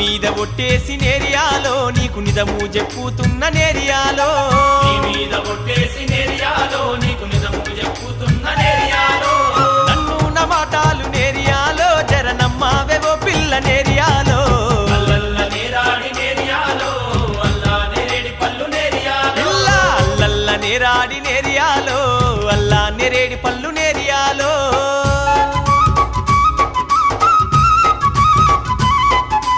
మీద ఒట్టేసి నేరియాలో నీకు నిజము చెప్పుతున్న నేరియాలో నీ మీద ఒట్టేసి నేరియాలో నీకు నిజము చెప్పుతున్న నేరియాలో నన్ను నా మాటలు నేరియాలో జర నమ్మావేవో పిల్ల నేరియాలో